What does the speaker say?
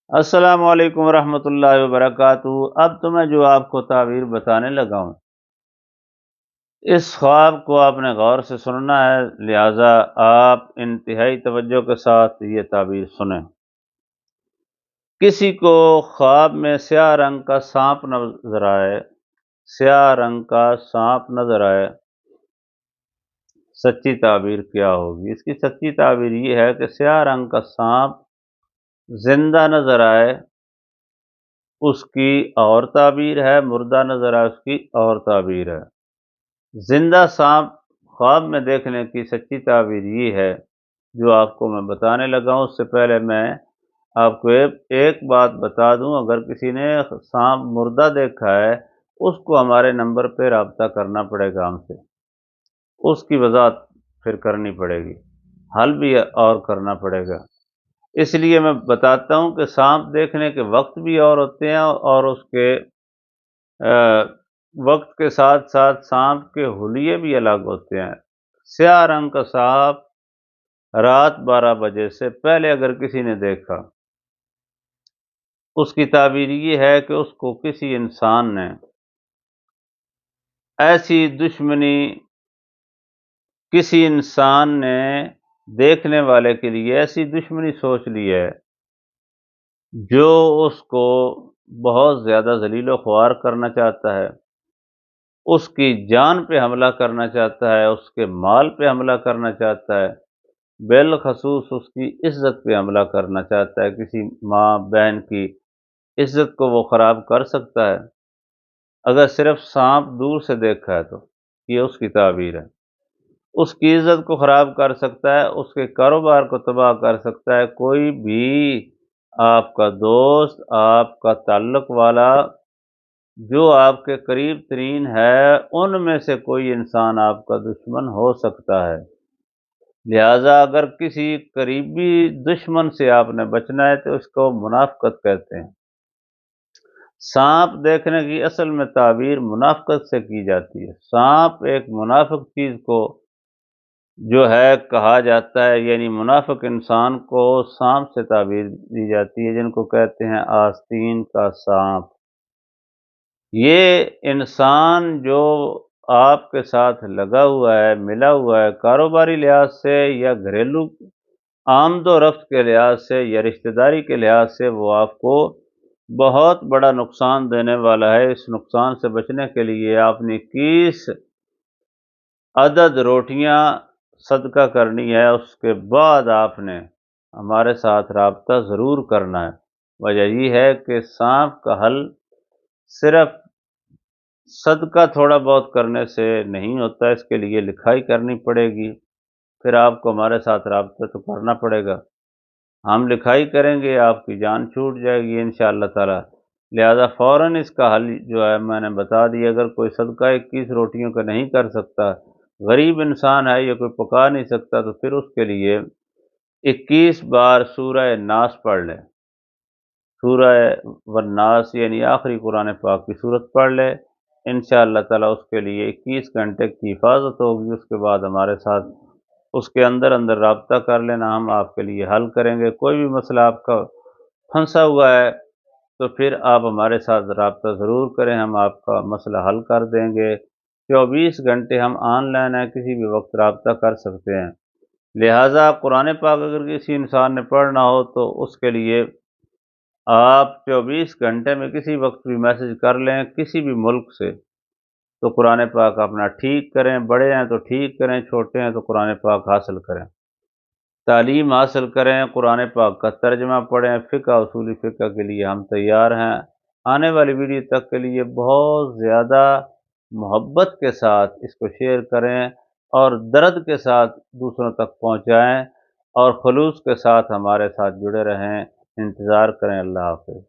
السلام علیکم ورحمۃ اللہ وبرکاتہ۔ اب تو میں جو آپ کو تعبیر بتانے لگا ہوں، اس خواب کو آپ نے غور سے سننا ہے، لہٰذا آپ انتہائی توجہ کے ساتھ یہ تعبیر سنیں۔ کسی کو خواب میں سیاہ رنگ کا سانپ نظر آئے، سیاہ رنگ کا سانپ نظر آئے، سچی تعبیر کیا ہوگی؟ اس کی سچی تعبیر یہ ہے کہ سیاہ رنگ کا سانپ زندہ نظر آئے، اس کی اور تعبیر ہے، مردہ نظر آئے، اس کی اور تعبیر ہے۔ زندہ سانپ خواب میں دیکھنے کی سچی تعبیر یہ ہے جو آپ کو میں بتانے لگا ہوں۔ اس سے پہلے میں آپ کو ایک بات بتا دوں، اگر کسی نے سانپ مردہ دیکھا ہے اس کو ہمارے نمبر پہ رابطہ کرنا پڑے گا، ہم سے اس کی وضاحت پھر کرنی پڑے گی، حل بھی اور کرنا پڑے گا۔ اس لیے میں بتاتا ہوں کہ سانپ دیکھنے کے وقت بھی اور ہوتے ہیں، اور اس کے وقت کے ساتھ ساتھ سانپ کے حلیے بھی الگ ہوتے ہیں۔ سیاہ رنگ کا سانپ رات 12 بجے سے پہلے اگر کسی نے دیکھا، اس کی تعبیر یہ ہے کہ اس کو کسی انسان نے ایسی دشمنی، کسی انسان نے دیکھنے والے کے لیے ایسی دشمنی سوچ لی ہے جو اس کو بہت زیادہ ذلیل و خوار کرنا چاہتا ہے، اس کی جان پہ حملہ کرنا چاہتا ہے، اس کے مال پہ حملہ کرنا چاہتا ہے، بالخصوص اس کی عزت پہ حملہ کرنا چاہتا ہے۔ کسی ماں بہن کی عزت کو وہ خراب کر سکتا ہے اگر صرف سانپ دور سے دیکھا ہے، تو یہ اس کی تعبیر ہے۔ اس کی عزت کو خراب کر سکتا ہے، اس کے کاروبار کو تباہ کر سکتا ہے۔ کوئی بھی آپ کا دوست، آپ کا تعلق والا جو آپ کے قریب ترین ہے، ان میں سے کوئی انسان آپ کا دشمن ہو سکتا ہے۔ لہٰذا اگر کسی قریبی دشمن سے آپ نے بچنا ہے تو اس کو منافقت کہتے ہیں۔ سانپ دیکھنے کی اصل میں تعبیر منافقت سے کی جاتی ہے۔ سانپ ایک منافق چیز کو جو ہے کہا جاتا ہے، یعنی منافق انسان کو سانپ سے تعبیر دی جاتی ہے، جن کو کہتے ہیں آستین کا سانپ۔ یہ انسان جو آپ کے ساتھ لگا ہوا ہے، ملا ہوا ہے، کاروباری لحاظ سے یا گھریلو آمد و رفت کے لحاظ سے یا رشتہ داری کے لحاظ سے، وہ آپ کو بہت بڑا نقصان دینے والا ہے۔ اس نقصان سے بچنے کے لیے آپ نے 21 عدد روٹیاں صدقہ کرنی ہے، اس کے بعد آپ نے ہمارے ساتھ رابطہ ضرور کرنا ہے۔ وجہ یہ ہے کہ سانپ کا حل صرف صدقہ تھوڑا بہت کرنے سے نہیں ہوتا، اس کے لیے لکھائی کرنی پڑے گی، پھر آپ کو ہمارے ساتھ رابطہ تو کرنا پڑے گا۔ ہم لکھائی کریں گے، آپ کی جان چھوٹ جائے گی انشاءاللہ تعالی۔ لہذا فوراً اس کا حل جو ہے میں نے بتا دیا۔ اگر کوئی صدقہ 21 روٹیوں کا نہیں کر سکتا، غریب انسان ہے یا کوئی پکا نہیں سکتا، تو پھر اس کے لیے 21 بار سورہ ناس پڑھ لے، سورہ والناس یعنی آخری قرآن پاک کی صورت پڑھ لے، انشاءاللہ تعالیٰ اس کے لیے 21 گھنٹے کی حفاظت ہوگی۔ اس کے بعد ہمارے ساتھ اس کے اندر رابطہ کر لینا، ہم آپ کے لیے حل کریں گے۔ کوئی بھی مسئلہ آپ کا پھنسا ہوا ہے تو پھر آپ ہمارے ساتھ رابطہ ضرور کریں، ہم آپ کا مسئلہ حل کر دیں گے۔ 24 گھنٹے ہم آن لائن ہیں، کسی بھی وقت رابطہ کر سکتے ہیں۔ لہٰذا قرآن پاک اگر کسی انسان نے پڑھنا ہو تو اس کے لیے آپ 24 گھنٹے میں کسی وقت بھی میسج کر لیں، کسی بھی ملک سے، تو قرآن پاک اپنا ٹھیک کریں۔ بڑے ہیں تو ٹھیک کریں، چھوٹے ہیں تو قرآن پاک حاصل کریں، تعلیم حاصل کریں، قرآن پاک کا ترجمہ پڑھیں۔ فقہ، اصولی فقہ کے لیے ہم تیار ہیں۔ آنے والی ویڈیو تک کے لیے بہت زیادہ محبت کے ساتھ اس کو شیئر کریں اور درد کے ساتھ دوسروں تک پہنچائیں، اور خلوص کے ساتھ ہمارے ساتھ جڑے رہیں۔ انتظار کریں۔ اللہ حافظ۔